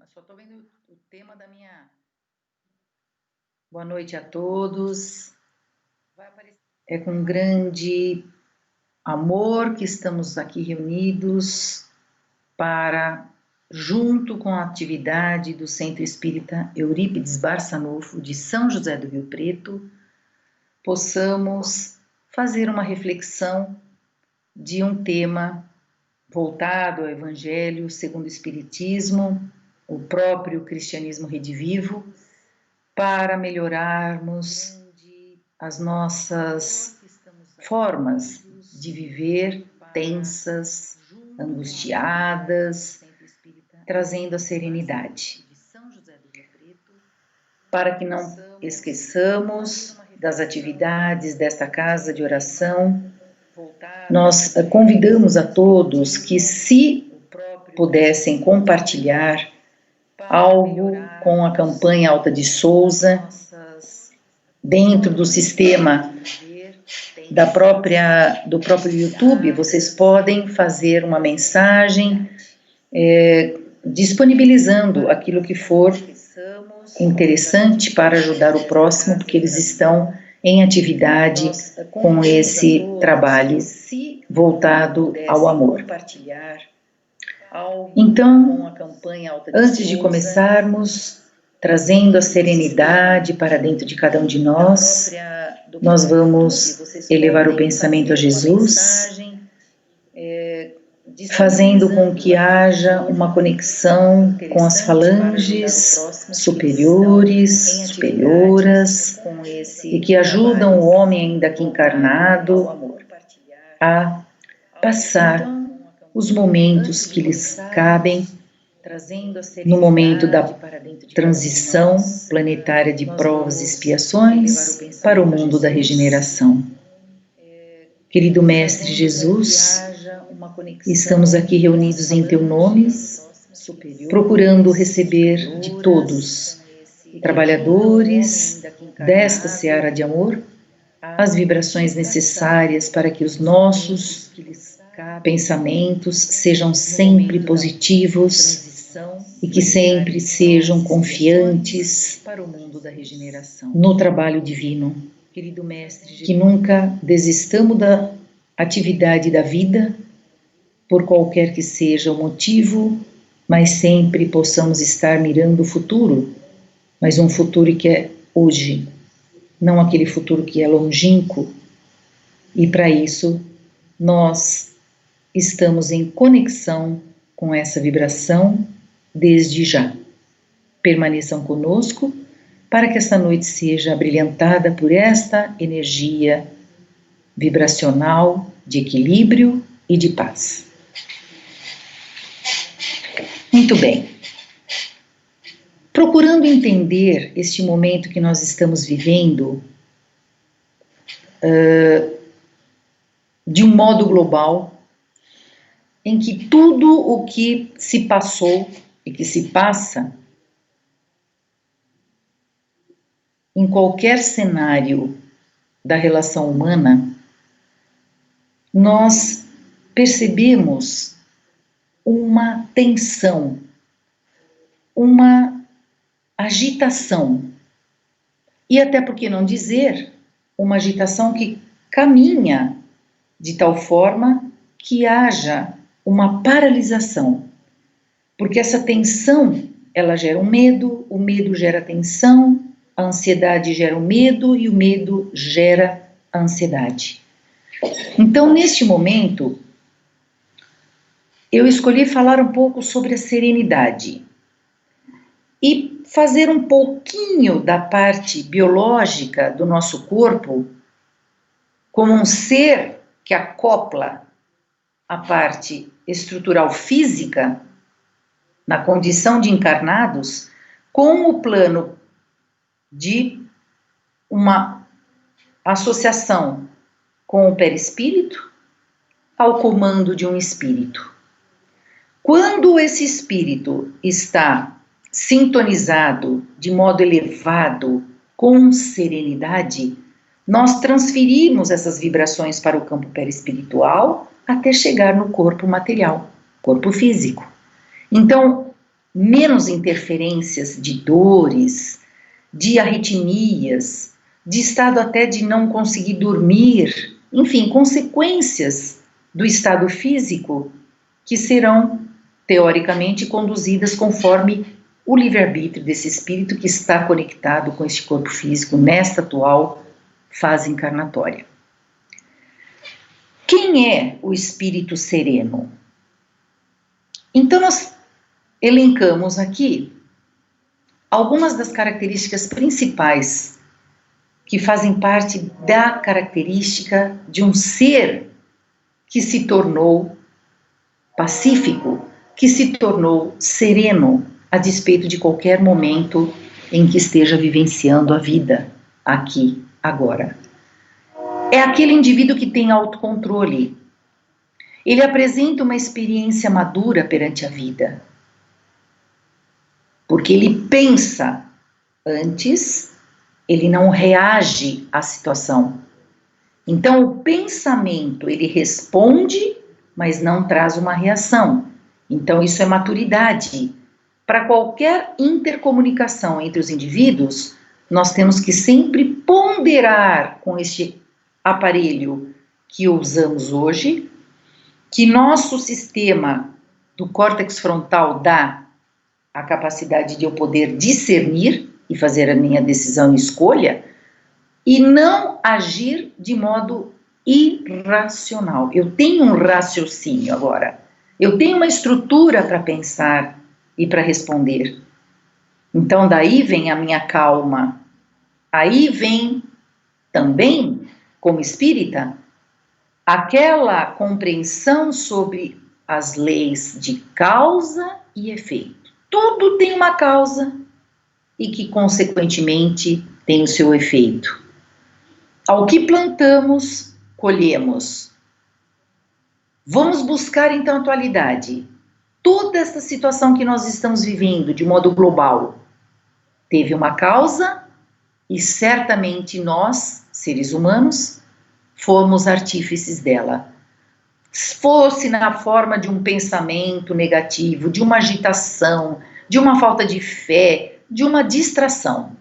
Mas só estou vendo o tema da minha... Boa noite a todos. É com grande amor que estamos aqui reunidos para, junto com a atividade do Centro Espírita Eurípides Barçanufo de São José do Rio Preto, possamos fazer uma reflexão de um tema voltado ao Evangelho segundo o Espiritismo, o próprio cristianismo redivivo, para melhorarmos as nossas formas de viver tensas, angustiadas, trazendo a serenidade, para que não esqueçamos das atividades desta casa de oração. Nós convidamos a todos que, se pudessem compartilhar algo com a campanha Alta de Souza, dentro do sistema do próprio YouTube, vocês podem fazer uma mensagem disponibilizando aquilo que for interessante para ajudar o próximo, porque eles estão em atividade com esse trabalho voltado ao amor. Então, antes de começarmos, trazendo a serenidade para dentro de cada um de nós, nós vamos elevar o pensamento a Jesus, fazendo com que haja uma conexão com as falanges superiores, superioras, e que ajudam o homem ainda aqui encarnado a passar os momentos que lhes cabem no momento da transição planetária de provas e expiações para o mundo da regeneração. Querido Mestre Jesus, estamos aqui reunidos em Teu nome, procurando receber de todos, trabalhadores desta seara de amor, as vibrações necessárias para que os nossos pensamentos sejam sempre positivos e que sempre sejam confiantes no trabalho divino. Que nunca desistamos da atividade da vida, por qualquer que seja o motivo, mas sempre possamos estar mirando o futuro, mas um futuro que é hoje, não aquele futuro que é longínquo. E para isso, nós estamos em conexão com essa vibração desde já. Permaneçam conosco para que esta noite seja abrilhantada por esta energia vibracional de equilíbrio e de paz. Muito bem. Procurando entender este momento que nós estamos vivendo de um modo global, em que tudo o que se passou e que se passa em qualquer cenário da relação humana, nós percebemos uma tensão, uma agitação, e até por que não dizer, uma agitação que caminha de tal forma que haja uma paralisação, porque essa tensão, ela gera um medo, o medo gera tensão, a ansiedade gera o medo e o medo gera a ansiedade. Então, neste momento, eu escolhi falar um pouco sobre a serenidade e fazer um pouquinho da parte biológica do nosso corpo como um ser que acopla a parte estrutural física na condição de encarnados com o plano de uma associação com o perispírito ao comando de um espírito. Quando esse espírito está sintonizado de modo elevado com serenidade, nós transferimos essas vibrações para o campo perispiritual até chegar no corpo material, corpo físico. Então, menos interferências de dores, de arritmias, de estado até de não conseguir dormir, enfim, consequências do estado físico que serão, teoricamente, conduzidas conforme o livre-arbítrio desse espírito que está conectado com este corpo físico nesta atual fase encarnatória. Quem é o espírito sereno? Então, nós elencamos aqui algumas das características principais que fazem parte da característica de um ser que se tornou pacífico, que se tornou sereno, a despeito de qualquer momento em que esteja vivenciando a vida, aqui, agora. É aquele indivíduo que tem autocontrole. Ele apresenta uma experiência madura perante a vida, porque ele pensa antes, ele não reage à situação. Então, o pensamento, ele responde, mas não traz uma reação. Então, isso é maturidade. Para qualquer intercomunicação entre os indivíduos, nós temos que sempre ponderar com este aparelho que usamos hoje, que nosso sistema do córtex frontal dá a capacidade de eu poder discernir e fazer a minha decisão e escolha, e não agir de modo irracional. Eu tenho um raciocínio agora, eu tenho uma estrutura para pensar e para responder. Então daí vem a minha calma, aí vem também, como espírita, aquela compreensão sobre as leis de causa e efeito. Tudo tem uma causa e que, consequentemente, tem o seu efeito. Ao que plantamos, colhemos. Vamos buscar, então, a atualidade. Toda essa situação que nós estamos vivendo, de modo global, teve uma causa e, certamente, nós, seres humanos, fomos artífices dela. Se fosse na forma de um pensamento negativo, de uma agitação, de uma falta de fé, de uma distração,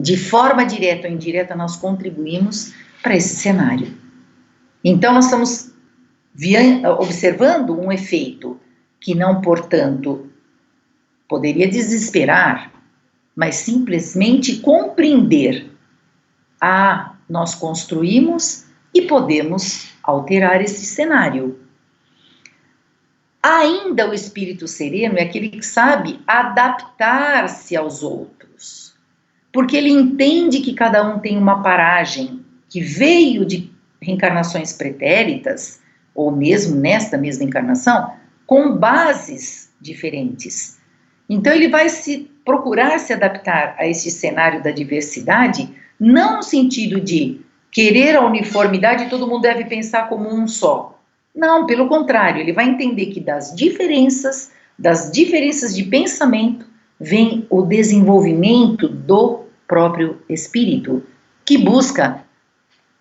de forma direta ou indireta, nós contribuímos para esse cenário. Então, nós estamos observando um efeito que não, portanto, poderia desesperar, mas simplesmente compreender. Nós construímos e podemos alterar esse cenário. Ainda o espírito sereno é aquele que sabe adaptar-se aos outros, porque ele entende que cada um tem uma paragem que veio de reencarnações pretéritas, ou mesmo nesta mesma encarnação, com bases diferentes. Então ele vai procurar se adaptar a esse cenário da diversidade, não no sentido de querer a uniformidade e todo mundo deve pensar como um só. Não, pelo contrário, ele vai entender que das diferenças de pensamento, vem o desenvolvimento do próprio espírito, que busca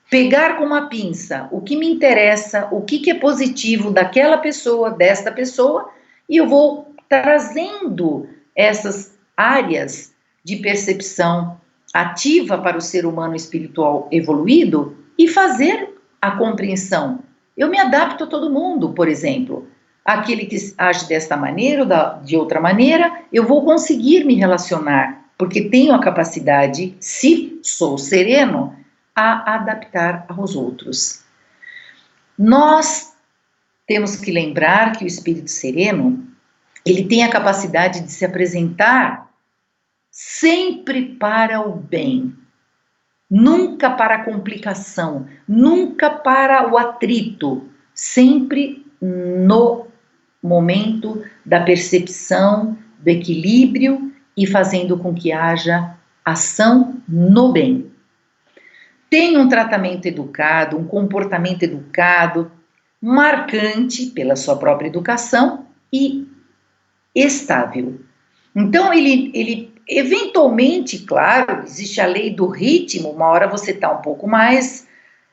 pegar com uma pinça o que me interessa, o que é positivo daquela pessoa, desta pessoa, e eu vou trazendo essas áreas de percepção ativa para o ser humano espiritual evoluído e fazer a compreensão. Eu me adapto a todo mundo, por exemplo. Aquele que age desta maneira ou de outra maneira, eu vou conseguir me relacionar, porque tenho a capacidade, se sou sereno, a adaptar aos outros. Nós temos que lembrar que o espírito sereno, ele tem a capacidade de se apresentar sempre para o bem, nunca para a complicação, nunca para o atrito, sempre no momento da percepção, do equilíbrio e fazendo com que haja ação no bem. Tem um tratamento educado, um comportamento educado, marcante pela sua própria educação e estável. Então ele eventualmente, claro, existe a lei do ritmo, uma hora você está um pouco mais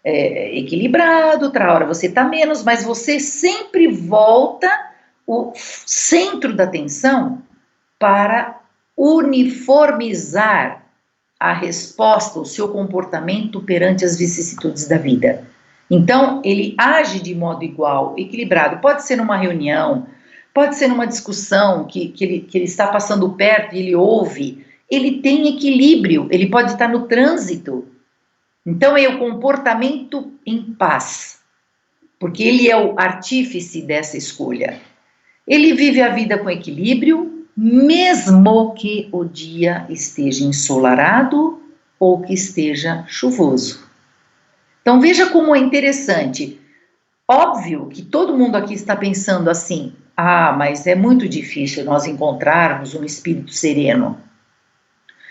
equilibrado, outra hora você está menos, mas você sempre volta, o centro da atenção para uniformizar a resposta, o seu comportamento perante as vicissitudes da vida. Então, ele age de modo igual, equilibrado. Pode ser numa reunião, pode ser numa discussão que ele está passando perto e ele ouve. Ele tem equilíbrio, ele pode estar no trânsito. Então, é o comportamento em paz, porque ele é o artífice dessa escolha. Ele vive a vida com equilíbrio, mesmo que o dia esteja ensolarado ou que esteja chuvoso. Então veja como é interessante. Óbvio que todo mundo aqui está pensando assim: mas é muito difícil nós encontrarmos um espírito sereno.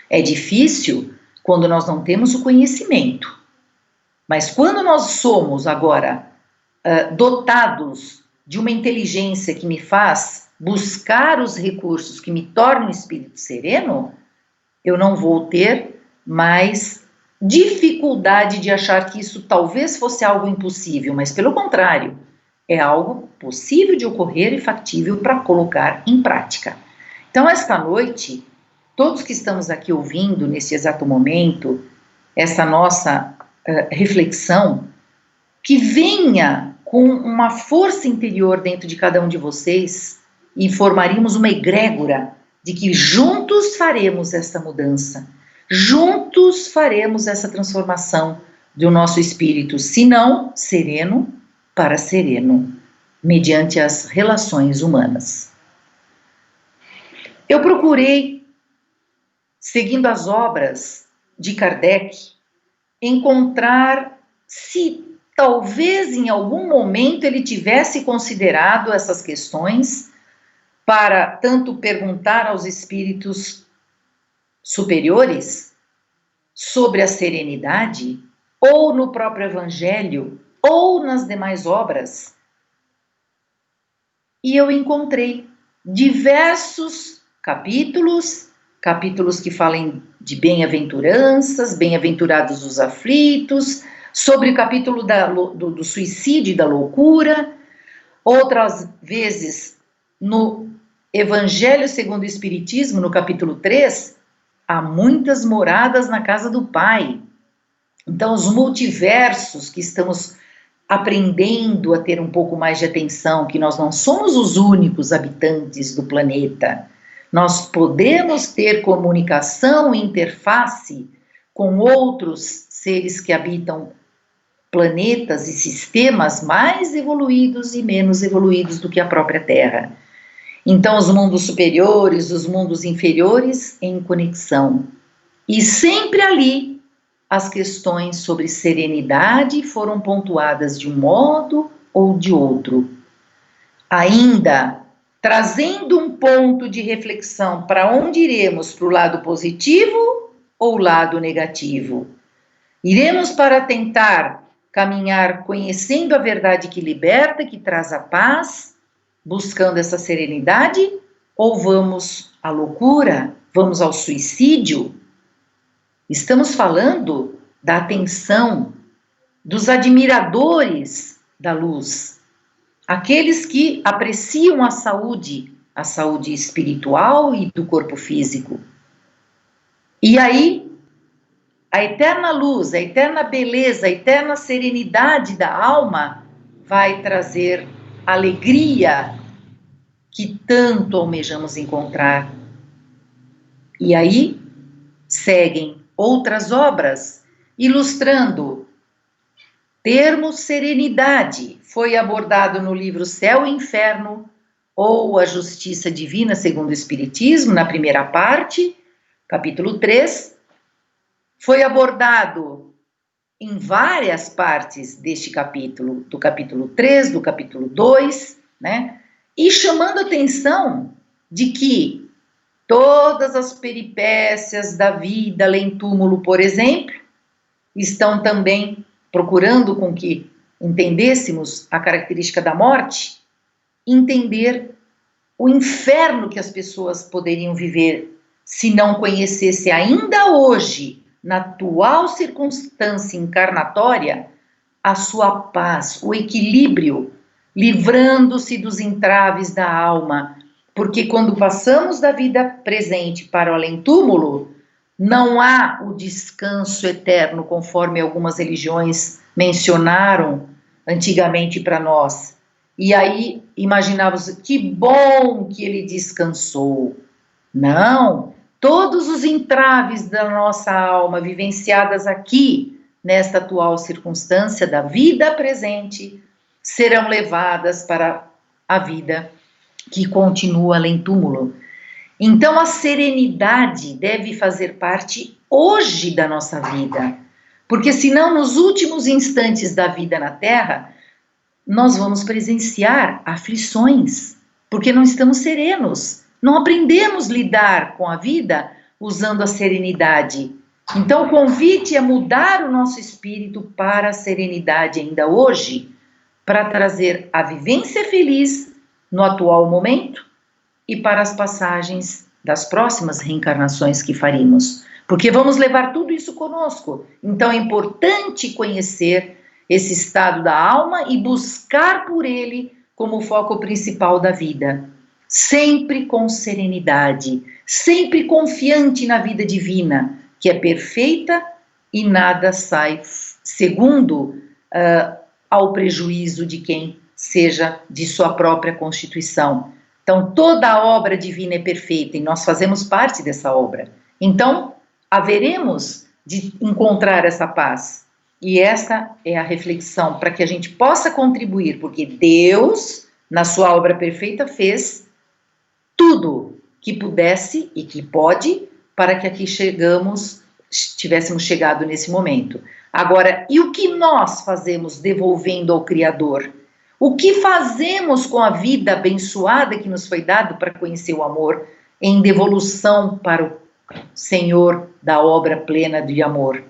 É difícil quando nós não temos o conhecimento. Mas quando nós somos agora dotados de uma inteligência que me faz buscar os recursos que me tornam um espírito sereno, eu não vou ter mais dificuldade de achar que isso talvez fosse algo impossível, mas pelo contrário, é algo possível de ocorrer e factível para colocar em prática. Então, esta noite, todos que estamos aqui ouvindo nesse exato momento, essa nossa reflexão, que venha com uma força interior dentro de cada um de vocês e formaríamos uma egrégora de que juntos faremos essa mudança, juntos faremos essa transformação do nosso espírito, se não sereno para sereno, mediante as relações humanas. Eu procurei, seguindo as obras de Kardec, encontrar se talvez em algum momento ele tivesse considerado essas questões para tanto perguntar aos espíritos superiores sobre a serenidade, ou no próprio Evangelho, ou nas demais obras. E eu encontrei diversos capítulos que falem de bem-aventuranças, bem-aventurados os aflitos, sobre o capítulo do suicídio e da loucura, outras vezes no Evangelho segundo o Espiritismo, no capítulo 3, há muitas moradas na casa do Pai. Então, os multiversos que estamos aprendendo a ter um pouco mais de atenção, que nós não somos os únicos habitantes do planeta. Nós podemos ter comunicação e interface com outros seres que habitam planetas e sistemas mais evoluídos e menos evoluídos do que a própria Terra. Então, os mundos superiores, os mundos inferiores em conexão. E sempre ali, as questões sobre serenidade foram pontuadas de um modo ou de outro. Ainda trazendo um ponto de reflexão para onde iremos, para o lado positivo ou lado negativo. Iremos para tentar caminhar conhecendo a verdade que liberta, que traz a paz, buscando essa serenidade, ou vamos à loucura, vamos ao suicídio? Estamos falando da atenção dos admiradores da luz, aqueles que apreciam a saúde espiritual e do corpo físico. E aí, a eterna luz, a eterna beleza, a eterna serenidade da alma vai trazer alegria que tanto almejamos encontrar. E aí seguem outras obras ilustrando. Termo serenidade foi abordado no livro Céu e Inferno ou A Justiça Divina segundo o Espiritismo, na primeira parte, capítulo 3. Foi abordado em várias partes deste capítulo, do capítulo 3, do capítulo 2, né? E chamando a atenção de que todas as peripécias da vida além túmulo, por exemplo, estão também procurando com que entendêssemos a característica da morte, entender o inferno que as pessoas poderiam viver se não conhecesse ainda hoje, na atual circunstância encarnatória, a sua paz, o equilíbrio, livrando-se dos entraves da alma, Porque quando passamos da vida presente para o além-túmulo, não há o descanso eterno, conforme algumas religiões mencionaram antigamente para nós. E aí imaginávamos, que bom que ele descansou. Não, todos os entraves da nossa alma vivenciadas aqui, nesta atual circunstância da vida presente, serão levadas para a vida que continua além túmulo. Então a serenidade deve fazer parte hoje da nossa vida, porque senão nos últimos instantes da vida na Terra, nós vamos presenciar aflições, porque não estamos serenos, não aprendemos a lidar com a vida usando a serenidade. Então o convite é mudar o nosso espírito para a serenidade ainda hoje, para trazer a vivência feliz no atual momento e para as passagens das próximas reencarnações que faremos, porque vamos levar tudo isso conosco. Então é importante conhecer esse estado da alma e buscar por ele como foco principal da vida, sempre com serenidade, sempre confiante na vida divina, que é perfeita e nada sai segundo ao prejuízo de quem seja de sua própria constituição. Então toda a obra divina é perfeita e nós fazemos parte dessa obra. Então haveremos de encontrar essa paz. E essa é a reflexão para que a gente possa contribuir, porque Deus, na sua obra perfeita, fez tudo que pudesse e que pode para que aqui tivéssemos chegado nesse momento. Agora, e o que nós fazemos devolvendo ao Criador? O que fazemos com a vida abençoada que nos foi dado para conhecer o amor em devolução para o Senhor da obra plena de amor?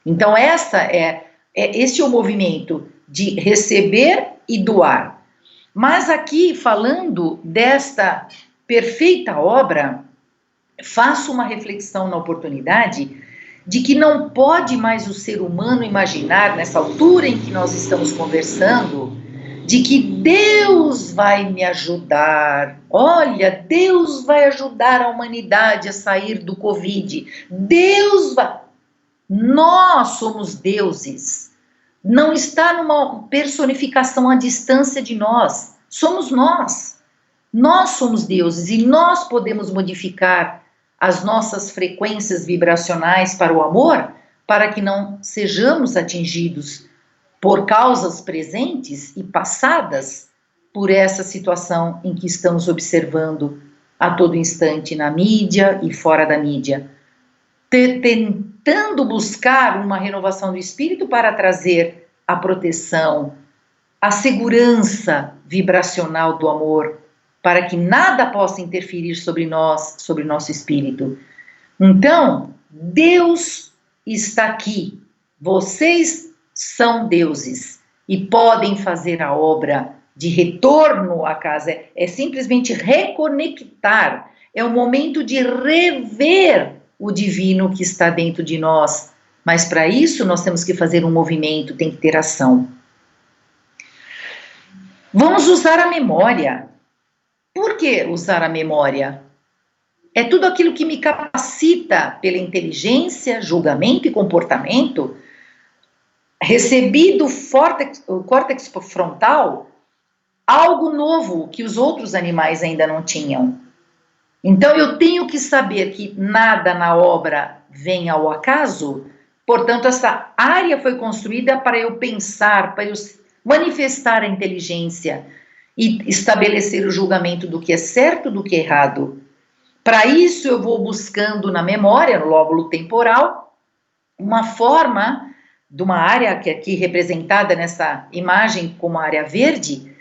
Então este é o movimento de receber e doar. Mas aqui, falando desta perfeita obra, faço uma reflexão na oportunidade de que não pode mais o ser humano imaginar, nessa altura em que nós estamos conversando, de que Deus vai me ajudar. Olha, Deus vai ajudar a humanidade a sair do Covid. Deus vai... Nós somos deuses. Não está numa personificação à distância de nós. Somos nós. Nós somos deuses e nós podemos modificar as nossas frequências vibracionais para o amor, para que não sejamos atingidos por causas presentes e passadas por essa situação em que estamos observando a todo instante na mídia e fora da mídia. Tentando buscar uma renovação do espírito para trazer a proteção, a segurança vibracional do amor, para que nada possa interferir sobre nós, sobre nosso espírito. Então, Deus está aqui, vocês são deuses e podem fazer a obra de retorno à casa, é simplesmente reconectar, é o momento de rever o divino que está dentro de nós, mas para isso nós temos que fazer um movimento, tem que ter ação. Vamos usar a memória. Por que usar a memória? É tudo aquilo que me capacita pela inteligência, julgamento e comportamento, recebi do córtex frontal algo novo que os outros animais ainda não tinham. Então eu tenho que saber que nada na obra vem ao acaso, portanto essa área foi construída para eu pensar, para eu manifestar a inteligência e estabelecer o julgamento do que é certo, do que é errado. Para isso eu vou buscando na memória, no lóbulo temporal, uma forma de uma área que é aqui representada nessa imagem como a área verde,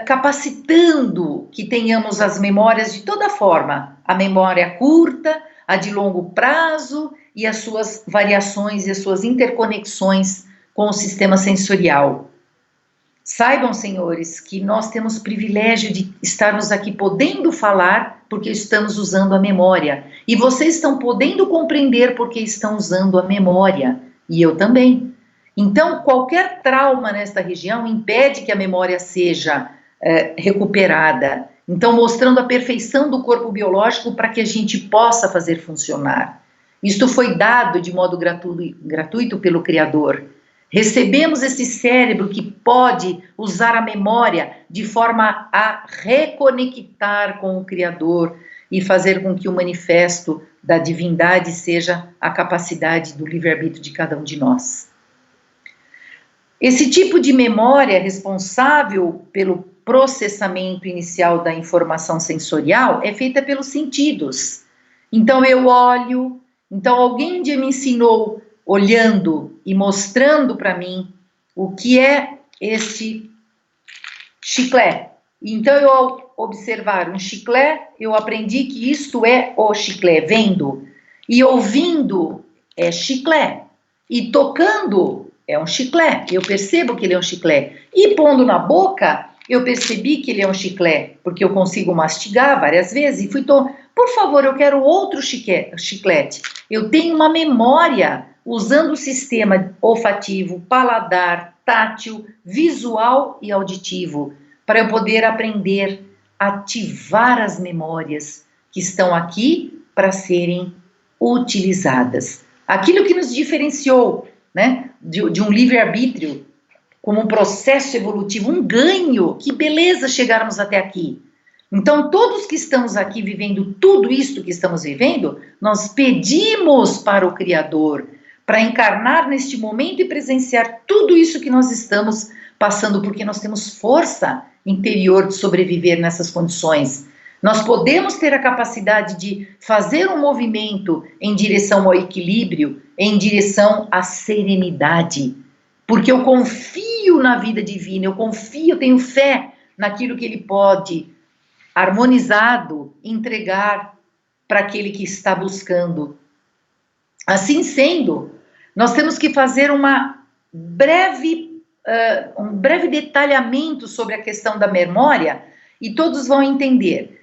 capacitando que tenhamos as memórias de toda forma, a memória curta, a de longo prazo e as suas variações e as suas interconexões com o sistema sensorial. Saibam, senhores, que nós temos o privilégio de estarmos aqui podendo falar porque estamos usando a memória. E vocês estão podendo compreender porque estão usando a memória. E eu também. Então, qualquer trauma nesta região impede que a memória seja recuperada. Então, mostrando a perfeição do corpo biológico para que a gente possa fazer funcionar. Isto foi dado de modo gratuito pelo Criador. Recebemos esse cérebro que pode usar a memória de forma a reconectar com o Criador e fazer com que o manifesto da divindade seja a capacidade do livre-arbítrio de cada um de nós. Esse tipo de memória responsável pelo processamento inicial da informação sensorial é feita pelos sentidos. Então eu olho, então alguém me ensinou olhando e mostrando para mim o que é este chiclete. Então eu ao observar um chiclete, eu aprendi que isto é o chiclete, vendo, e ouvindo é chiclete, e tocando é um chiclete, eu percebo que ele é um chiclete, e pondo na boca, eu percebi que ele é um chiclete, porque eu consigo mastigar várias vezes, e por favor, eu quero outro chiclete. Eu tenho uma memória usando o sistema olfativo, paladar, tátil, visual e auditivo, para eu poder aprender a ativar as memórias que estão aqui para serem utilizadas. Aquilo que nos diferenciou, né, de um livre-arbítrio como um processo evolutivo, um ganho, que beleza chegarmos até aqui. Então, todos que estamos aqui vivendo tudo isto que estamos vivendo, nós pedimos para o Criador, para encarnar neste momento e presenciar tudo isso que nós estamos passando, porque nós temos força interior de sobreviver nessas condições. Nós podemos ter a capacidade de fazer um movimento em direção ao equilíbrio, em direção à serenidade, porque eu confio na vida divina, eu confio, eu tenho fé naquilo que ele pode, harmonizado, entregar para aquele que está buscando. Assim sendo, nós temos que fazer um breve detalhamento sobre a questão da memória e todos vão entender.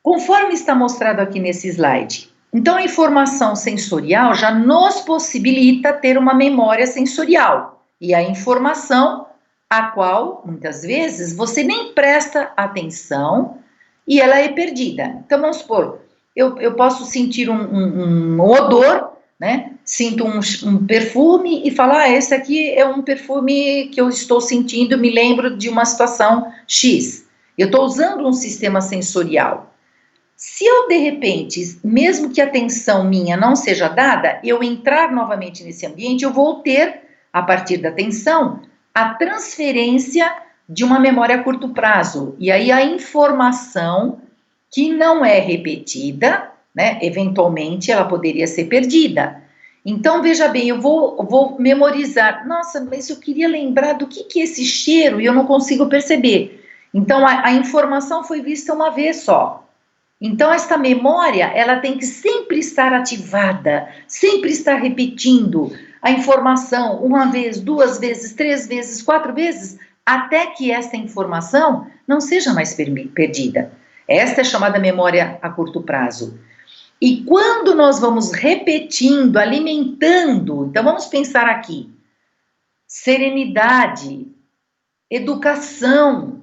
Conforme está mostrado aqui nesse slide, então a informação sensorial já nos possibilita ter uma memória sensorial e a informação a qual, muitas vezes, você nem presta atenção e ela é perdida. Então, vamos supor, eu posso sentir um odor, né? Sinto um perfume e falar, esse aqui é um perfume que eu estou sentindo, me lembro de uma situação X. Eu estou usando um sistema sensorial. Se eu, de repente, mesmo que a atenção minha não seja dada, eu entrar novamente nesse ambiente, eu vou ter, a partir da atenção, a transferência de uma memória a curto prazo. E aí a informação que não é repetida, né, eventualmente ela poderia ser perdida. Então, veja bem, eu vou memorizar. Nossa, mas eu queria lembrar do que é esse cheiro e eu não consigo perceber. Então, a informação foi vista uma vez só. Então, esta memória, ela tem que sempre estar ativada, sempre estar repetindo a informação uma vez, duas vezes, três vezes, quatro vezes, até que esta informação não seja mais perdida. Esta é chamada memória a curto prazo. E quando nós vamos repetindo, alimentando, então vamos pensar aqui, serenidade, educação,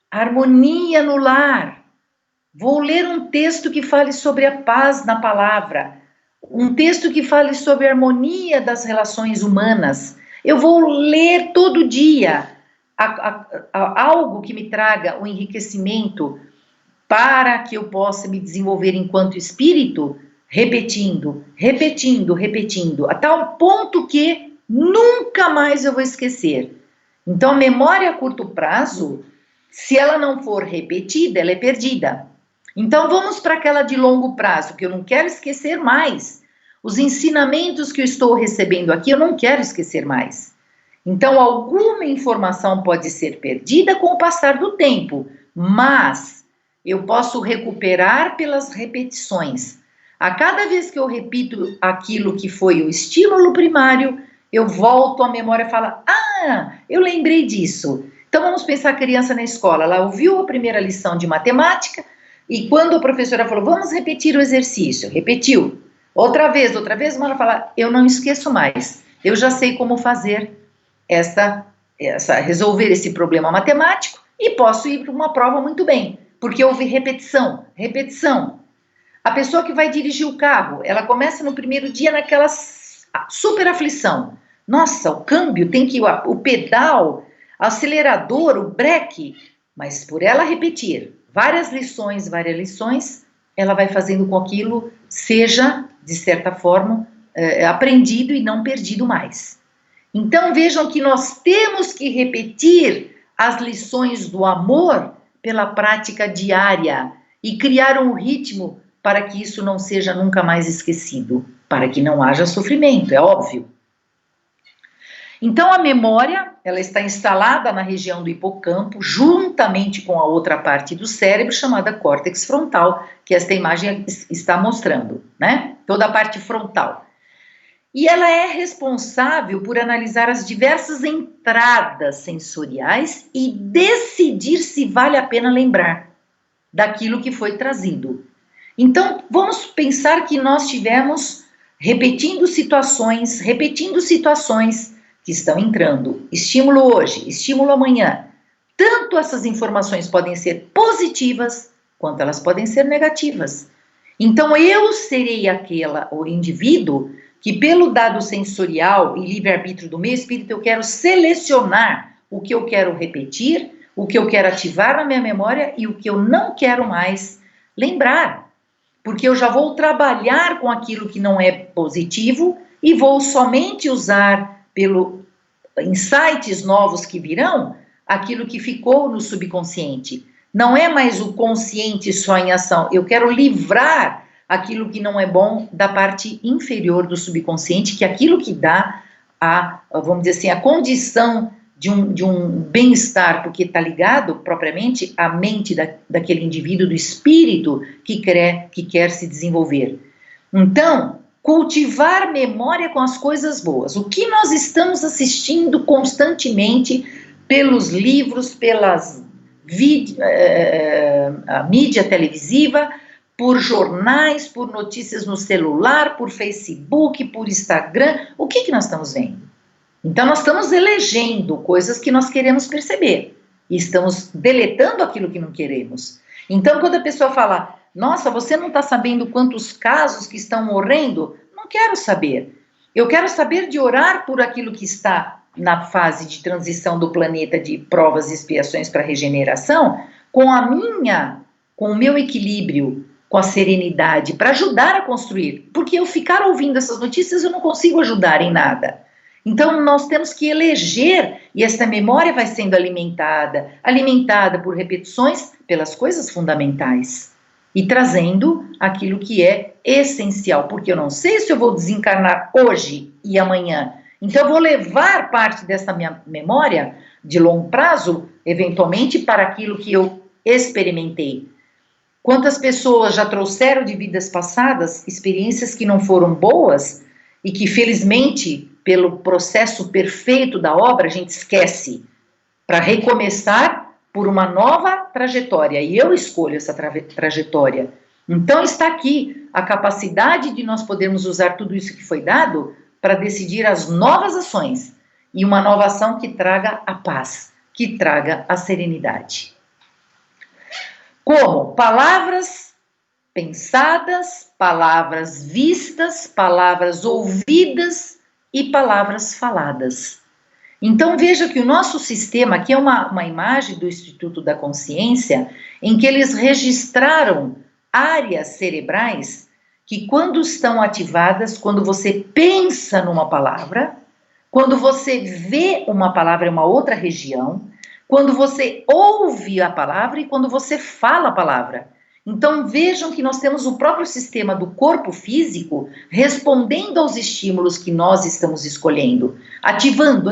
harmonia no lar. Vou ler um texto que fale sobre a paz na palavra, um texto que fale sobre a harmonia das relações humanas. Eu vou ler todo dia algo que me traga o enriquecimento para que eu possa me desenvolver enquanto espírito, repetindo, repetindo, repetindo, a tal ponto que nunca mais eu vou esquecer. Então, a memória a curto prazo, se ela não for repetida, ela é perdida. Então, vamos para aquela de longo prazo, que eu não quero esquecer mais. Os ensinamentos que eu estou recebendo aqui, eu não quero esquecer mais. Então, alguma informação pode ser perdida com o passar do tempo, mas eu posso recuperar pelas repetições. A cada vez que eu repito aquilo que foi o estímulo primário, eu volto à memória e falo, eu lembrei disso. Então, vamos pensar a criança na escola, ela ouviu a primeira lição de matemática, e quando a professora falou, vamos repetir o exercício, repetiu. Outra vez, mas ela fala, eu não esqueço mais, eu já sei como fazer resolver esse problema matemático e posso ir para uma prova muito bem. Porque houve repetição, repetição. A pessoa que vai dirigir o carro, ela começa no primeiro dia naquela super aflição. Nossa, o câmbio tem que ir, o pedal, acelerador, o breque. Mas por ela repetir várias lições, ela vai fazendo com que aquilo seja, de certa forma, aprendido e não perdido mais. Então vejam que nós temos que repetir as lições do amor pela prática diária e criar um ritmo para que isso não seja nunca mais esquecido, para que não haja sofrimento, é óbvio. Então a memória, ela está instalada na região do hipocampo, juntamente com a outra parte do cérebro, chamada córtex frontal, que esta imagem está mostrando, né? Toda a parte frontal. E ela é responsável por analisar as diversas entradas sensoriais e decidir se vale a pena lembrar daquilo que foi trazido. Então, vamos pensar que nós tivemos repetindo situações que estão entrando. Estímulo hoje, estímulo amanhã. Tanto essas informações podem ser positivas, quanto elas podem ser negativas. Então, eu serei o indivíduo que pelo dado sensorial e livre-arbítrio do meu espírito, eu quero selecionar o que eu quero repetir, o que eu quero ativar na minha memória e o que eu não quero mais lembrar. Porque eu já vou trabalhar com aquilo que não é positivo e vou somente usar pelo insights novos que virão, aquilo que ficou no subconsciente. Não é mais o consciente só em ação, eu quero livrar aquilo que não é bom da parte inferior do subconsciente, que é aquilo que dá vamos dizer assim, a condição de um bem-estar, porque está ligado propriamente à mente daquele indivíduo, do espírito que quer se desenvolver. Então, cultivar memória com as coisas boas. O que nós estamos assistindo constantemente pelos livros, pelas a mídia televisiva, por jornais, por notícias no celular, por Facebook, por Instagram, o que nós estamos vendo? Então nós estamos elegendo coisas que nós queremos perceber e estamos deletando aquilo que não queremos. Então quando a pessoa fala, nossa, você não está sabendo quantos casos que estão morrendo? Não quero saber. Eu quero saber de orar por aquilo que está na fase de transição do planeta de provas e expiações para regeneração, com o meu equilíbrio, com a serenidade, para ajudar a construir. Porque eu ficar ouvindo essas notícias, eu não consigo ajudar em nada. Então, nós temos que eleger, e essa memória vai sendo alimentada por repetições, pelas coisas fundamentais, e trazendo aquilo que é essencial, porque eu não sei se eu vou desencarnar hoje e amanhã. Então, eu vou levar parte dessa minha memória de longo prazo, eventualmente, para aquilo que eu experimentei. Quantas pessoas já trouxeram de vidas passadas experiências que não foram boas e que, felizmente, pelo processo perfeito da obra, a gente esquece para recomeçar por uma nova trajetória. E eu escolho essa trajetória. Então está aqui a capacidade de nós podermos usar tudo isso que foi dado para decidir as novas ações. E uma nova ação que traga a paz, que traga a serenidade. Como palavras pensadas, palavras vistas, palavras ouvidas e palavras faladas. Então veja que o nosso sistema, aqui é uma imagem do Instituto da Consciência, em que eles registraram áreas cerebrais que quando estão ativadas, quando você pensa numa palavra, quando você vê uma palavra em uma outra região, quando você ouve a palavra e quando você fala a palavra. Então vejam que nós temos o próprio sistema do corpo físico respondendo aos estímulos que nós estamos escolhendo, ativando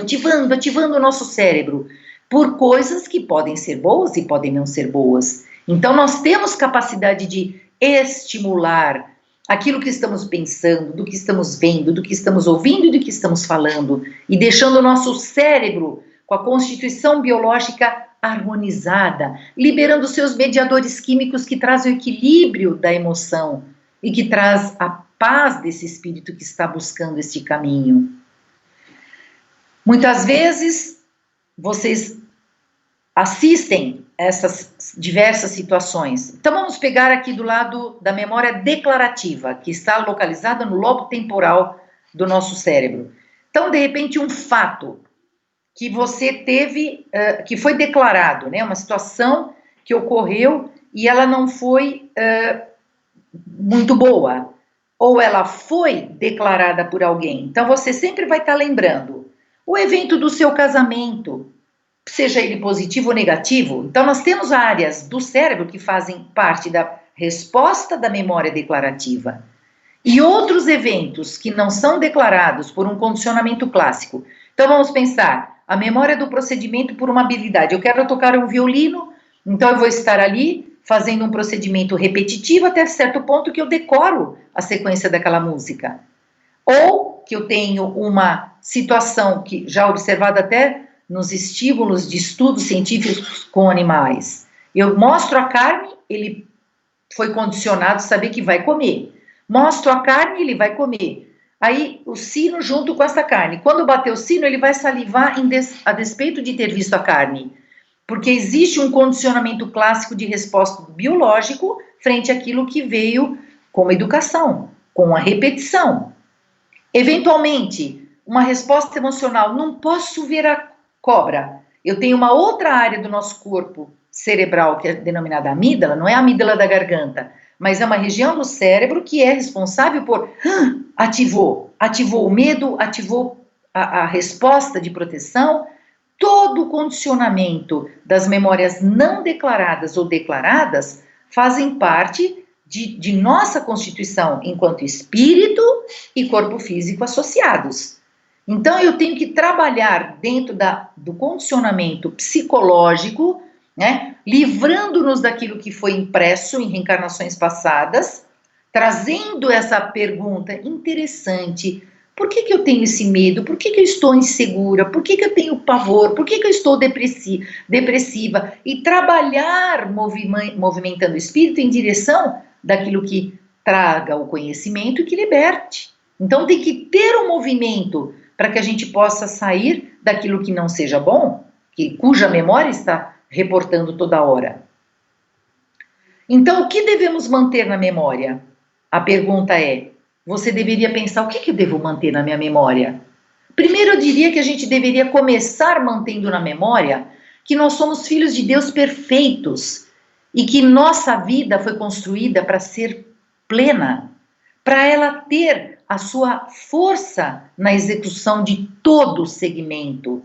o nosso cérebro por coisas que podem ser boas e podem não ser boas. Então nós temos capacidade de estimular aquilo que estamos pensando, do que estamos vendo, do que estamos ouvindo e do que estamos falando, e deixando o nosso cérebro com a constituição biológica harmonizada, liberando seus mediadores químicos que trazem o equilíbrio da emoção e que traz a paz desse espírito que está buscando este caminho. Muitas vezes vocês assistem essas diversas situações. Então vamos pegar aqui do lado da memória declarativa, que está localizada no lobo temporal do nosso cérebro. Então, de repente, um fato que você teve, que foi declarado, né, uma situação que ocorreu e ela não foi muito boa, ou ela foi declarada por alguém. Então você sempre vai estar lembrando o evento do seu casamento, seja ele positivo ou negativo. Então nós temos áreas do cérebro que fazem parte da resposta da memória declarativa. E outros eventos que não são declarados por um condicionamento clássico. Então vamos pensar, a memória do procedimento por uma habilidade. Eu quero tocar um violino, então eu vou estar ali fazendo um procedimento repetitivo até certo ponto que eu decoro a sequência daquela música. Ou que eu tenho uma situação que já observada até nos estímulos de estudos científicos com animais. Eu mostro a carne, ele foi condicionado a saber que vai comer. Mostro a carne, ele vai comer. Aí o sino junto com essa carne. Quando bater o sino, ele vai salivar a despeito de ter visto a carne. Porque existe um condicionamento clássico de resposta biológico frente àquilo que veio como educação, com a repetição. Eventualmente, uma resposta emocional, não posso ver a cobra. Eu tenho uma outra área do nosso corpo cerebral, que é denominada amígdala, não é a amígdala da garganta, mas é uma região do cérebro que é responsável por ativou o medo, ativou a resposta de proteção. Todo o condicionamento das memórias não declaradas ou declaradas fazem parte de nossa constituição enquanto espírito e corpo físico associados. Então eu tenho que trabalhar dentro do condicionamento psicológico, né, livrando-nos daquilo que foi impresso em reencarnações passadas, trazendo essa pergunta interessante: por que eu tenho esse medo? Por que eu estou insegura? Por que eu tenho pavor? Por que eu estou depressiva? E trabalhar movimentando o espírito em direção daquilo que traga o conhecimento e que liberte. Então tem que ter um movimento para que a gente possa sair daquilo que não seja bom, cuja memória está reportando toda hora. Então o que devemos manter na memória? A pergunta é: você deveria pensar, o que eu devo manter na minha memória? Primeiro eu diria que a gente deveria começar mantendo na memória que nós somos filhos de Deus perfeitos e que nossa vida foi construída para ser plena, para ela ter a sua força na execução de todo o segmento.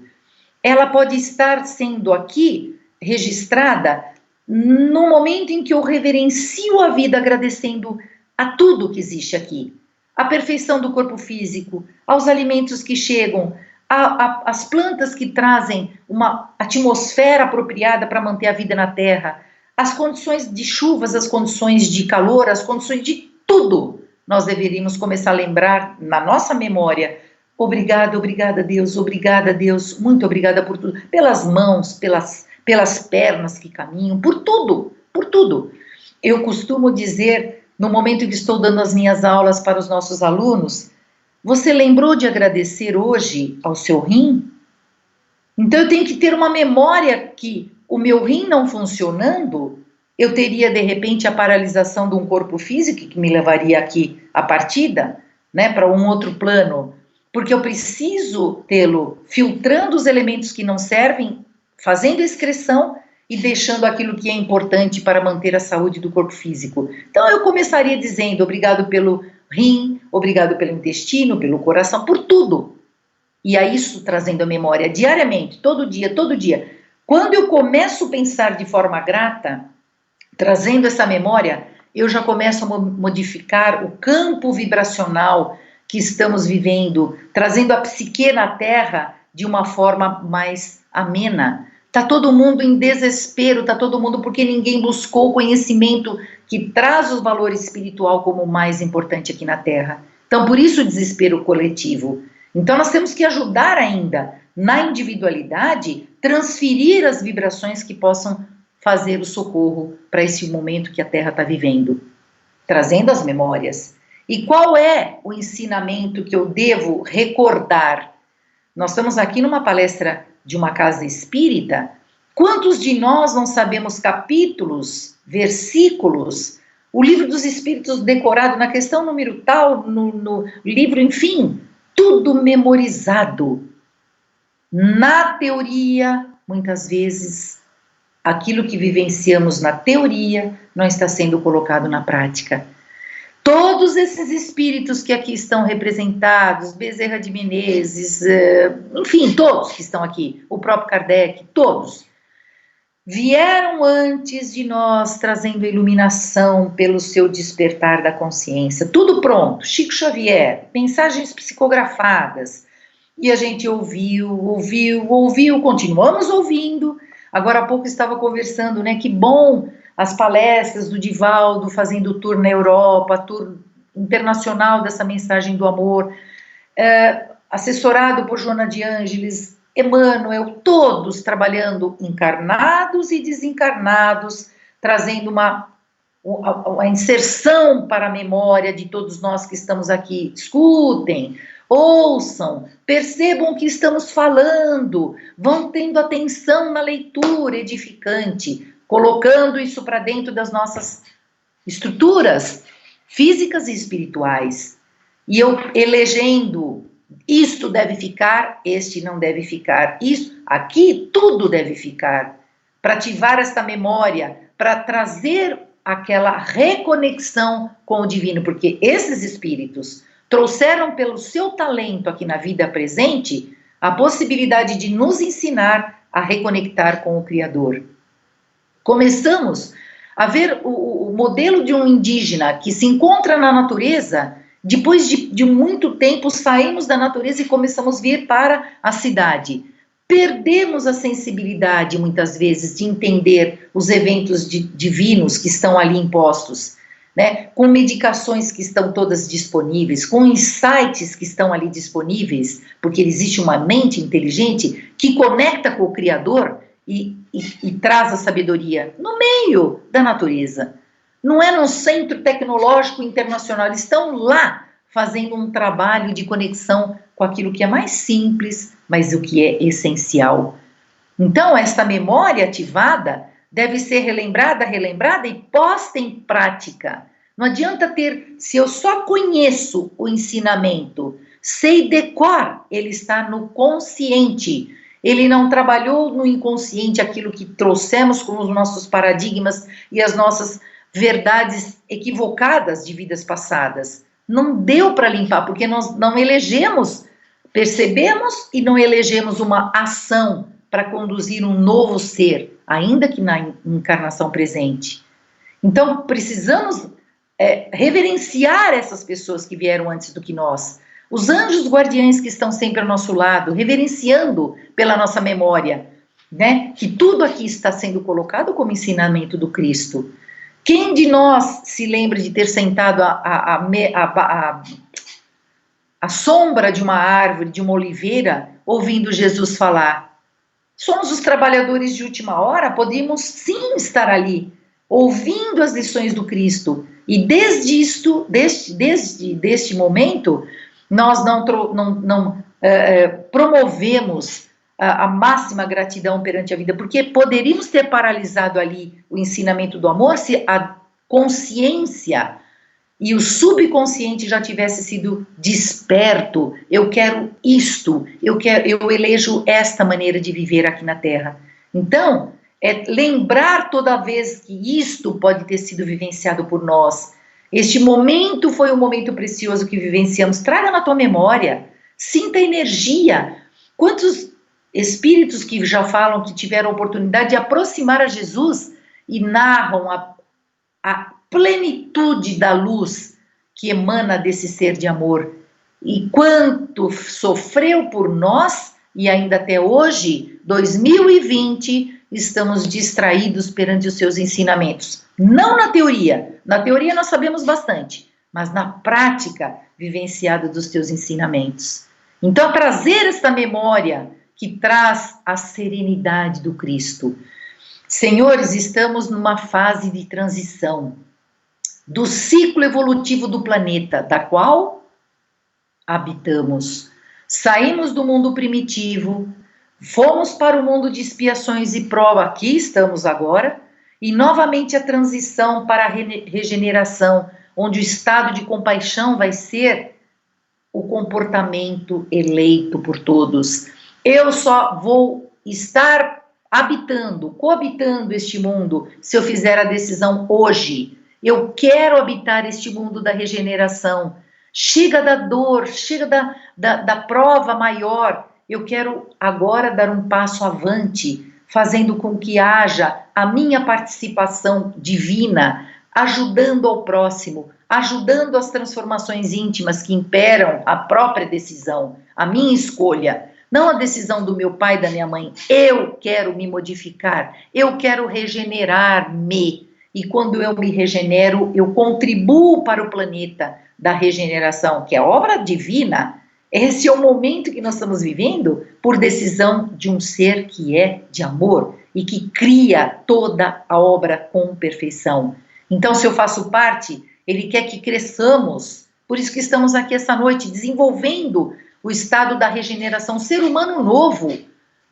Ela pode estar sendo aqui registrada no momento em que eu reverencio a vida agradecendo a tudo que existe aqui. A perfeição do corpo físico, aos alimentos que chegam, as plantas que trazem uma atmosfera apropriada para manter a vida na Terra, as condições de chuvas, as condições de calor, as condições de tudo. Nós deveríamos começar a lembrar na nossa memória: obrigada, obrigada Deus, muito obrigada por tudo, pelas mãos, pelas pernas que caminham, por tudo, por tudo. Eu costumo dizer, no momento em que estou dando as minhas aulas para os nossos alunos: você lembrou de agradecer hoje ao seu rim? Então eu tenho que ter uma memória que o meu rim não funcionando, eu teria de repente a paralisação de um corpo físico que me levaria aqui à partida, né, para um outro plano, porque eu preciso tê-lo filtrando os elementos que não servem, fazendo a excreção e deixando aquilo que é importante para manter a saúde do corpo físico. Então eu começaria dizendo obrigado pelo rim, obrigado pelo intestino, pelo coração, por tudo. E a isso trazendo a memória diariamente, todo dia, todo dia. Quando eu começo a pensar de forma grata, trazendo essa memória, eu já começo a modificar o campo vibracional que estamos vivendo, trazendo a psique na Terra de uma forma mais amena. Está todo mundo em desespero, está todo mundo porque ninguém buscou o conhecimento que traz o valor espiritual como o mais importante aqui na Terra. Então, por isso o desespero coletivo. Então, nós temos que ajudar ainda, na individualidade, transferir as vibrações que possam fazer o socorro para esse momento que a Terra está vivendo, trazendo as memórias. E qual é o ensinamento que eu devo recordar? Nós estamos aqui numa palestra de uma casa espírita, Quantos de nós não sabemos capítulos, versículos, o livro dos Espíritos decorado na questão número tal, no livro, enfim, tudo memorizado. Na teoria, muitas vezes, aquilo que vivenciamos na teoria não está sendo colocado na prática. Todos esses espíritos que aqui estão representados, Bezerra de Menezes, enfim, todos que estão aqui, o próprio Kardec, todos, vieram antes de nós trazendo iluminação pelo seu despertar da consciência. Tudo pronto, Chico Xavier, mensagens psicografadas. E a gente ouviu, continuamos ouvindo. Agora há pouco estava conversando, né? Que bom as palestras do Divaldo fazendo tour na Europa, tour internacional dessa mensagem do amor, assessorado por Joana de Ângeles, Emmanuel, todos trabalhando encarnados e desencarnados, trazendo uma inserção para a memória de todos nós que estamos aqui. Escutem, ouçam, percebam o que estamos falando, vão tendo atenção na leitura edificante, colocando isso para dentro das nossas estruturas físicas e espirituais. E eu elegendo, isto deve ficar, este não deve ficar, isso, aqui tudo deve ficar, para ativar esta memória, para trazer aquela reconexão com o divino, porque esses espíritos trouxeram pelo seu talento aqui na vida presente a possibilidade de nos ensinar a reconectar com o Criador. Começamos a ver o modelo de um indígena que se encontra na natureza, depois de muito tempo saímos da natureza e começamos a vir para a cidade. Perdemos a sensibilidade, muitas vezes, de entender os eventos divinos que estão ali impostos, né? Com medicações que estão todas disponíveis, com insights que estão ali disponíveis, porque existe uma mente inteligente que conecta com o Criador e traz a sabedoria no meio da natureza. Não é num centro tecnológico internacional, eles estão lá fazendo um trabalho de conexão com aquilo que é mais simples, mas o que é essencial. Então, esta memória ativada deve ser relembrada e posta em prática. Não adianta ter, se eu só conheço o ensinamento, sei de cor, ele está no consciente. Ele não trabalhou no inconsciente aquilo que trouxemos com os nossos paradigmas e as nossas verdades equivocadas de vidas passadas. Não deu para limpar, porque nós não elegemos, percebemos e não elegemos uma ação para conduzir um novo ser, ainda que na encarnação presente. Então, precisamos reverenciar essas pessoas que vieram antes do que nós. Os anjos guardiães que estão sempre ao nosso lado, reverenciando pela nossa memória, né? Que tudo aqui está sendo colocado como ensinamento do Cristo. Quem de nós se lembra de ter sentado à sombra de uma árvore, de uma oliveira, ouvindo Jesus falar? Somos os trabalhadores de última hora, podemos sim estar ali, ouvindo as lições do Cristo. E desde momento, nós não promovemos a máxima gratidão perante a vida, porque poderíamos ter paralisado ali o ensinamento do amor se a consciência e o subconsciente já tivesse sido desperto. Eu quero isto, eu elejo esta maneira de viver aqui na Terra. Então, lembrar toda vez que isto pode ter sido vivenciado por nós. Este momento foi um momento precioso que vivenciamos. Traga na tua memória, sinta a energia. Quantos espíritos que já falam que tiveram a oportunidade de aproximar a Jesus e narram a plenitude da luz que emana desse ser de amor. E quanto sofreu por nós, e ainda até hoje, 2020, estamos distraídos perante os seus ensinamentos. Não na teoria nós sabemos bastante, mas na prática vivenciada dos teus ensinamentos. Então, trazer esta memória que traz a serenidade do Cristo. Senhores, estamos numa fase de transição do ciclo evolutivo do planeta, da qual habitamos. Saímos do mundo primitivo, Fomos para o mundo de expiações e prova, aqui estamos agora, e novamente a transição para a regeneração, onde o estado de compaixão vai ser o comportamento eleito por todos. Eu só vou estar habitando, coabitando este mundo se eu fizer a decisão hoje. Eu quero habitar este mundo da regeneração. Chega da dor, chega da prova maior. Eu quero agora dar um passo avante, fazendo com que haja a minha participação divina, ajudando ao próximo, ajudando as transformações íntimas que imperam a própria decisão, a minha escolha, não a decisão do meu pai e da minha mãe. Eu quero me modificar, eu quero regenerar-me. E quando eu me regenero, eu contribuo para o planeta da regeneração, que é obra divina. Esse é o momento que nós estamos vivendo por decisão de um ser que é de amor e que cria toda a obra com perfeição. Então, se eu faço parte, ele quer que cresçamos. Por isso que estamos aqui essa noite, desenvolvendo o estado da regeneração, ser humano novo.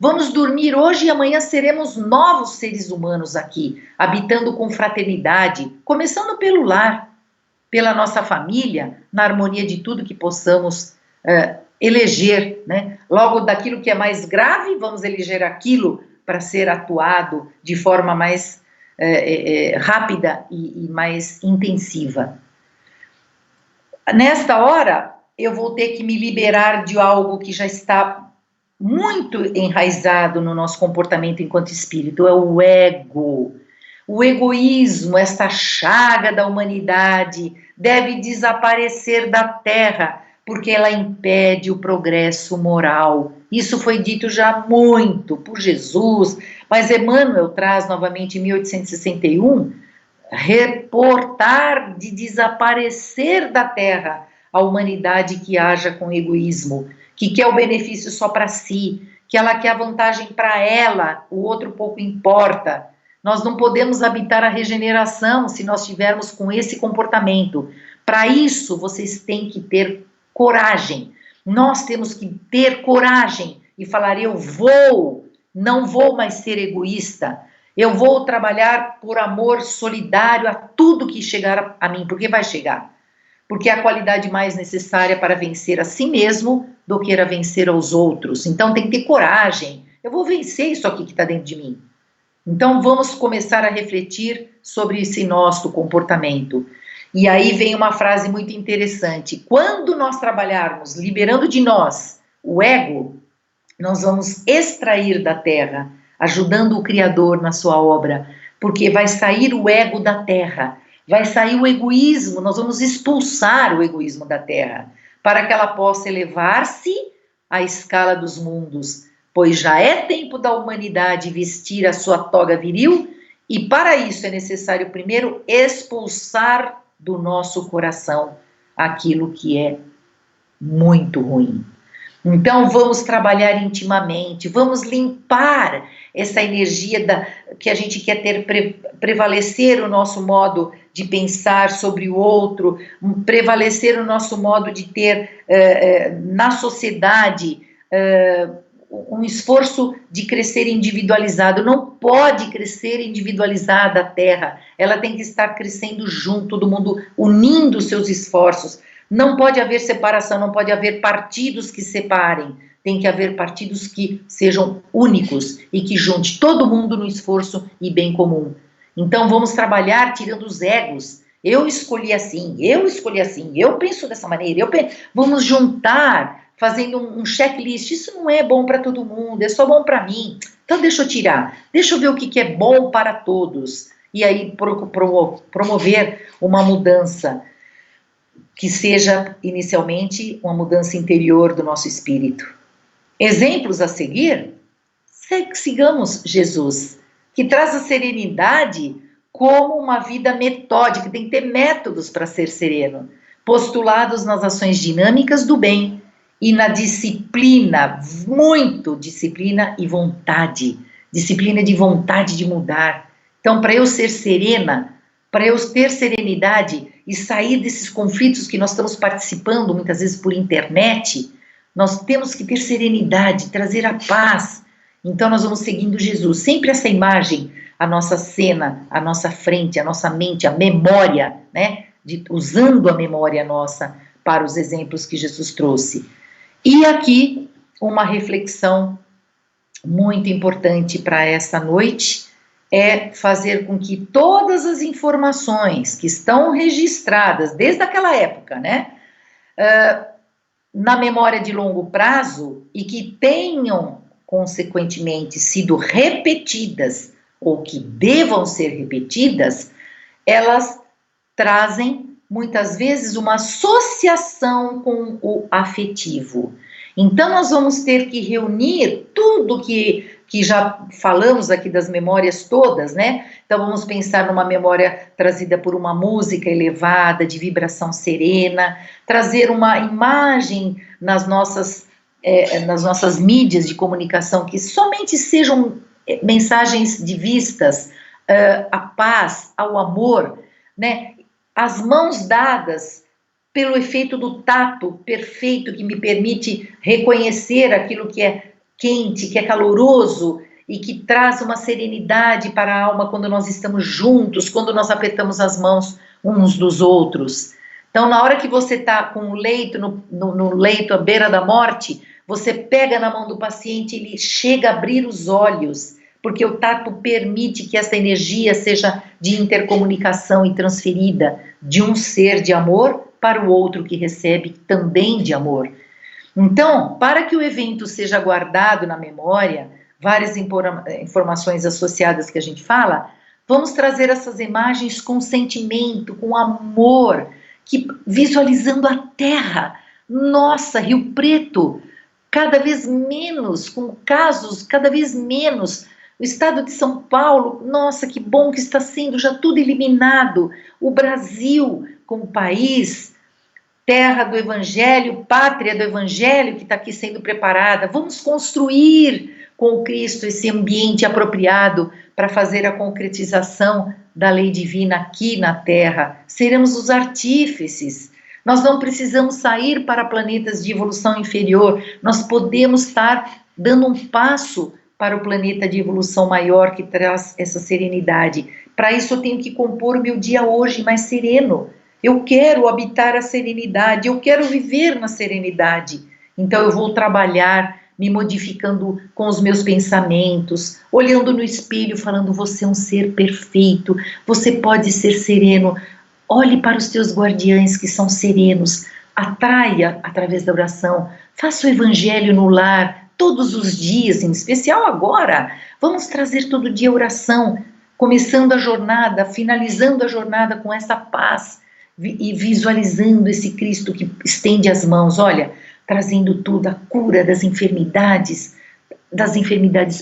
Vamos dormir hoje e amanhã seremos novos seres humanos aqui, habitando com fraternidade, começando pelo lar, pela nossa família, na harmonia de tudo que possamos eleger, né? Logo daquilo que é mais grave, vamos eleger aquilo para ser atuado de forma mais rápida e mais intensiva. Nesta hora, eu vou ter que me liberar de algo que já está muito enraizado no nosso comportamento enquanto espírito, é o ego. O egoísmo, esta chaga da humanidade, deve desaparecer da Terra, porque ela impede o progresso moral. Isso foi dito já muito por Jesus, mas Emmanuel traz novamente em 1861, reportar de desaparecer da Terra a humanidade que haja com egoísmo, que quer o benefício só para si, que ela quer a vantagem para ela, o outro pouco importa. Nós não podemos habitar a regeneração se nós estivermos com esse comportamento. Para isso, vocês têm que ter coragem. Nós temos que ter coragem e falar, não vou mais ser egoísta. Eu vou trabalhar por amor solidário a tudo que chegar a mim, porque vai chegar. Porque é a qualidade mais necessária para vencer a si mesmo do que a vencer aos outros. Então tem que ter coragem. Eu vou vencer isso aqui que está dentro de mim. Então vamos começar a refletir sobre esse nosso comportamento. E aí vem uma frase muito interessante. Quando nós trabalharmos liberando de nós o ego, nós vamos extrair da Terra, ajudando o Criador na sua obra, porque vai sair o ego da Terra, vai sair o egoísmo, nós vamos expulsar o egoísmo da Terra, para que ela possa elevar-se à escala dos mundos, pois já é tempo da humanidade vestir a sua toga viril, e para isso é necessário primeiro expulsar do nosso coração aquilo que é muito ruim. Então vamos trabalhar intimamente, vamos limpar essa energia que a gente quer ter, prevalecer o nosso modo de pensar sobre o outro, prevalecer o nosso modo de ter na sociedade um esforço de crescer individualizado. Não pode crescer individualizada a Terra, ela tem que estar crescendo junto, todo mundo unindo seus esforços. Não pode haver separação, não pode haver partidos que separem, tem que haver partidos que sejam únicos e que junte todo mundo no esforço e bem comum. Então vamos trabalhar tirando os egos. Eu escolhi assim, eu penso dessa maneira, vamos juntar, fazendo um checklist. Isso não é bom para todo mundo, é só bom para mim. Então deixa eu tirar, deixa eu ver o que é bom para todos. E aí promover uma mudança que seja inicialmente uma mudança interior do nosso espírito. Exemplos a seguir? Sigamos Jesus, que traz a serenidade como uma vida metódica, tem que ter métodos para ser sereno, postulados nas ações dinâmicas do bem e na disciplina, muito disciplina e vontade, disciplina de vontade de mudar. Então, para eu ser serena, para eu ter serenidade e sair desses conflitos que nós estamos participando, muitas vezes por internet, nós temos que ter serenidade, trazer a paz. Então nós vamos seguindo Jesus, sempre essa imagem, a nossa cena, a nossa frente, a nossa mente, a memória, né? Usando a memória nossa para os exemplos que Jesus trouxe. E aqui uma reflexão muito importante para essa noite é fazer com que todas as informações que estão registradas desde aquela época, né, na memória de longo prazo e que tenham consequentemente sido repetidas ou que devam ser repetidas, elas trazem muitas vezes uma associação com o afetivo. Então nós vamos ter que reunir tudo que já falamos aqui das memórias todas, né? Então vamos pensar numa memória trazida por uma música elevada, de vibração serena, trazer uma imagem nas nossas mídias de comunicação que somente sejam mensagens de vistas, à paz, ao amor, né? As mãos dadas pelo efeito do tato perfeito que me permite reconhecer aquilo que é quente, que é caloroso e que traz uma serenidade para a alma quando nós estamos juntos, quando nós apertamos as mãos uns dos outros. Então, na hora que você está com o leito, no leito à beira da morte, você pega na mão do paciente, ele chega a abrir os olhos, porque o tato permite que essa energia seja de intercomunicação e transferida de um ser de amor para o outro que recebe também de amor. Então, para que o evento seja guardado na memória, várias informações associadas que a gente fala, vamos trazer essas imagens com sentimento, com amor, visualizando a terra. Nossa, Rio Preto, cada vez menos, com casos cada vez menos. O estado de São Paulo, nossa, que bom que está sendo já tudo eliminado. O Brasil, como país, terra do Evangelho, pátria do Evangelho, que está aqui sendo preparada. Vamos construir com o Cristo esse ambiente apropriado para fazer a concretização da lei divina aqui na Terra. Seremos os artífices. Nós não precisamos sair para planetas de evolução inferior. Nós podemos estar dando um passo para o planeta de evolução maior que traz essa serenidade. Para isso eu tenho que compor o meu dia hoje mais sereno. Eu quero habitar a serenidade, eu quero viver na serenidade. Então eu vou trabalhar me modificando com os meus pensamentos, olhando no espelho, falando: você é um ser perfeito, você pode ser sereno. Olhe para os teus guardiães que são serenos, atraia através da oração, faça o evangelho no lar, todos os dias, em especial agora. Vamos trazer todo dia oração, começando a jornada, finalizando a jornada com essa paz e visualizando esse Cristo que estende as mãos, olha, trazendo tudo, a cura das enfermidades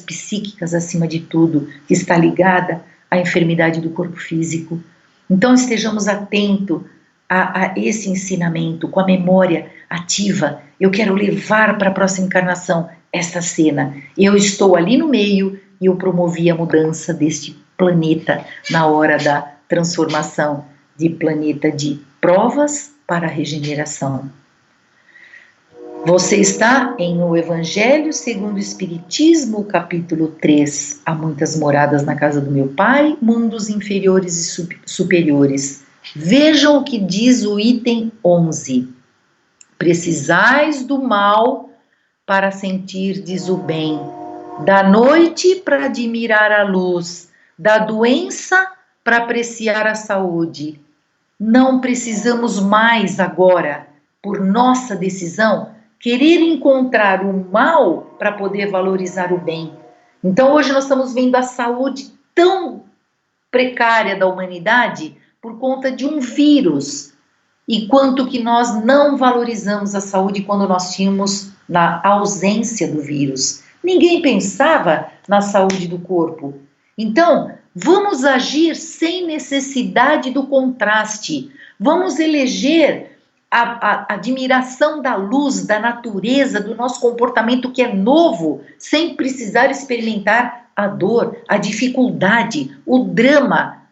psíquicas acima de tudo, que está ligada à enfermidade do corpo físico. Então estejamos atentos a esse ensinamento, com a memória ativa. Eu quero levar para a próxima encarnação esta cena. Eu estou ali no meio e eu promovi a mudança deste planeta na hora da transformação de planeta de provas para a regeneração. Você está em O Evangelho segundo o Espiritismo, capítulo 3. Há muitas moradas na casa do meu Pai, mundos inferiores e superiores. Vejam o que diz o item 11. Precisais do mal para sentirdes o bem, da noite para admirar a luz, da doença para apreciar a saúde. Não precisamos mais agora, por nossa decisão, querer encontrar o mal para poder valorizar o bem. Então hoje nós estamos vendo a saúde tão precária da humanidade por conta de um vírus. E quanto que nós não valorizamos a saúde quando nós tínhamos na ausência do vírus. Ninguém pensava na saúde do corpo. Então, vamos agir sem necessidade do contraste. Vamos eleger a admiração da luz, da natureza, do nosso comportamento que é novo, sem precisar experimentar a dor, a dificuldade, o drama.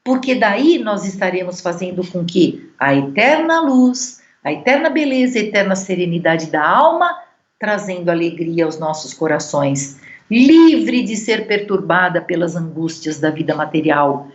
Porque daí nós estaremos fazendo com que a eterna luz, a eterna beleza, a eterna serenidade da alma, trazendo alegria aos nossos corações. livre de ser perturbada pelas angústias da vida material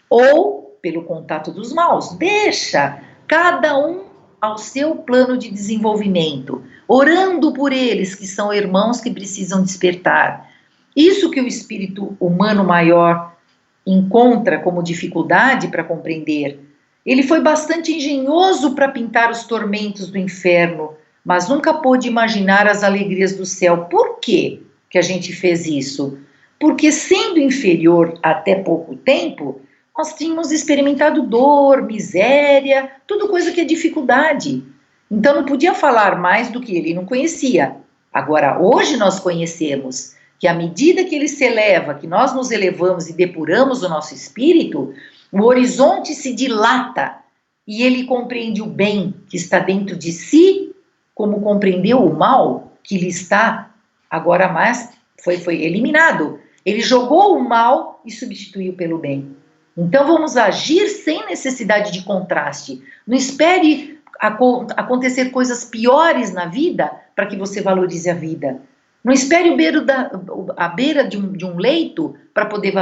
ou pelo contato dos maus. Deixa cada um ao seu plano de desenvolvimento, orando por eles, que são irmãos que precisam despertar. Isso que o espírito humano maior encontra como dificuldade para compreender. Ele foi bastante engenhoso para pintar os tormentos do inferno, mas nunca pôde imaginar as alegrias do céu. Por quê que a gente fez isso? Porque, sendo inferior até pouco tempo, nós tínhamos experimentado dor, miséria, tudo coisa que é dificuldade. Então não podia falar mais do que ele não conhecia. Agora, hoje nós conhecemos que à medida que ele se eleva, que nós nos elevamos e depuramos o nosso espírito, o horizonte se dilata e ele compreende o bem que está dentro de si, como compreendeu o mal que lhe está agora mais foi eliminado. Ele jogou o mal e substituiu pelo bem. Então vamos agir sem necessidade de contraste. Não espere acontecer coisas piores na vida para que você valorize a vida. Não espere a beira de um leito para poder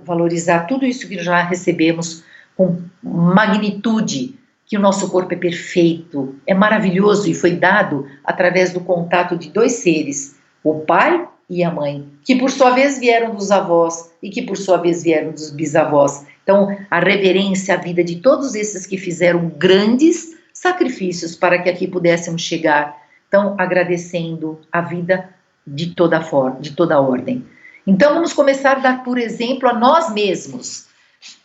valorizar tudo isso que já recebemos com magnitude, que o nosso corpo é perfeito, é maravilhoso e foi dado através do contato de dois seres, o pai e a mãe, que por sua vez vieram dos avós e que por sua vez vieram dos bisavós. Então, a reverência à vida de todos esses que fizeram grandes sacrifícios para que aqui pudéssemos chegar. Então, agradecendo a vida de toda forma, de toda ordem. Então, vamos começar a dar por exemplo a nós mesmos.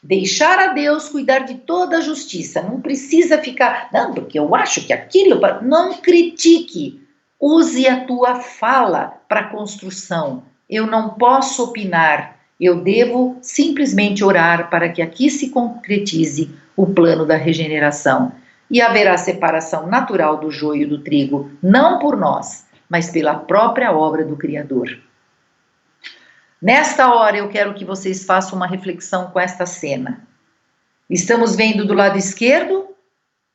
Deixar a Deus cuidar de toda a justiça. Não precisa ficar, não, porque eu acho que aquilo... Não critique. Use a tua fala para construção. Eu não posso opinar. Eu devo simplesmente orar para que aqui se concretize o plano da regeneração. E haverá separação natural do joio e do trigo, não por nós, mas pela própria obra do Criador. Nesta hora eu quero que vocês façam uma reflexão com esta cena. Estamos vendo do lado esquerdo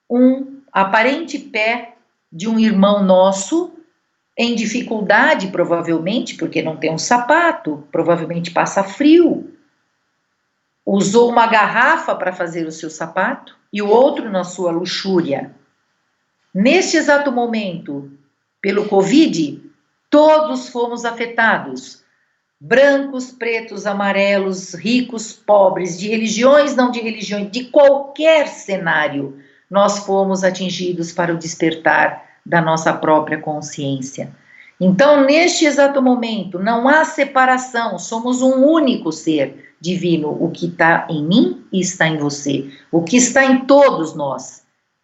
um aparente pé de um irmão nosso em dificuldade, provavelmente, porque não tem um sapato, provavelmente passa frio. Usou uma garrafa para fazer o seu sapato e o outro na sua luxúria. Neste exato momento, pelo Covid, todos fomos afetados. Brancos, pretos, amarelos, ricos, pobres, de religiões, não de religiões, de qualquer cenário, nós fomos atingidos para o despertar da nossa própria consciência. Então, neste exato momento, não há separação, somos um único ser divino. O que está em mim está em você. O que está em todos nós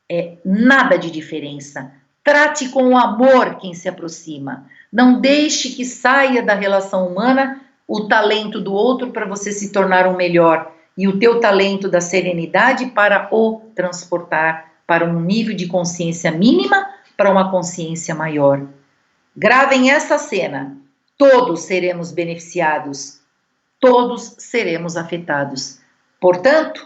é nada de diferença. Trate com amor quem se aproxima. Não deixe que saia da relação humana o talento do outro para você se tornar um melhor e o teu talento da serenidade para o transportar para um nível de consciência mínima para uma consciência maior. Gravem essa cena. Todos seremos beneficiados. Todos seremos afetados. Portanto,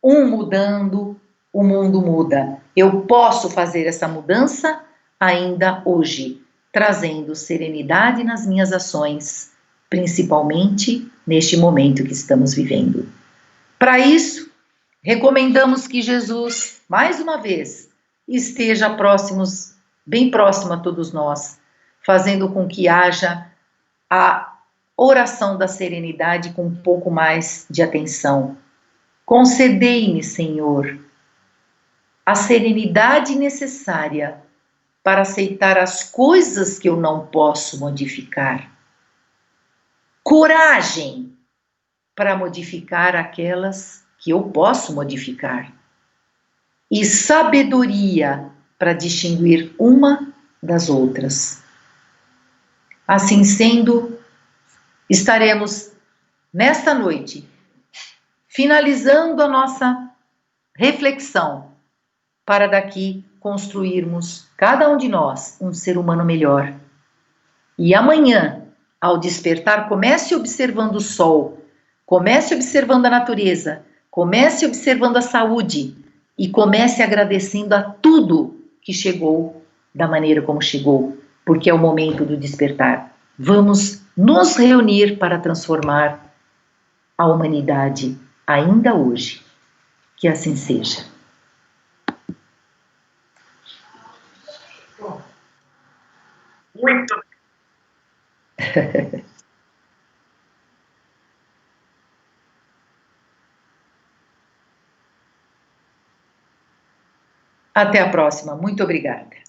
um mudando, o mundo muda. Eu posso fazer essa mudança ainda hoje, trazendo serenidade nas minhas ações, principalmente neste momento que estamos vivendo. Para isso, recomendamos que Jesus, mais uma vez, esteja bem próximo a todos nós, fazendo com que haja a oração da serenidade com um pouco mais de atenção. Concedei-me, Senhor, a serenidade necessária para aceitar as coisas que eu não posso modificar. Coragem para modificar aquelas que eu posso modificar. E sabedoria para distinguir uma das outras. Assim sendo, estaremos nesta noite finalizando a nossa reflexão para daqui construirmos, cada um de nós, um ser humano melhor. E amanhã, ao despertar, comece observando o sol, comece observando a natureza, comece observando a saúde e comece agradecendo a tudo que chegou da maneira como chegou, porque é o momento do despertar. Vamos nos reunir para transformar a humanidade ainda hoje. Que assim seja. Muito. Até a próxima. Muito obrigada.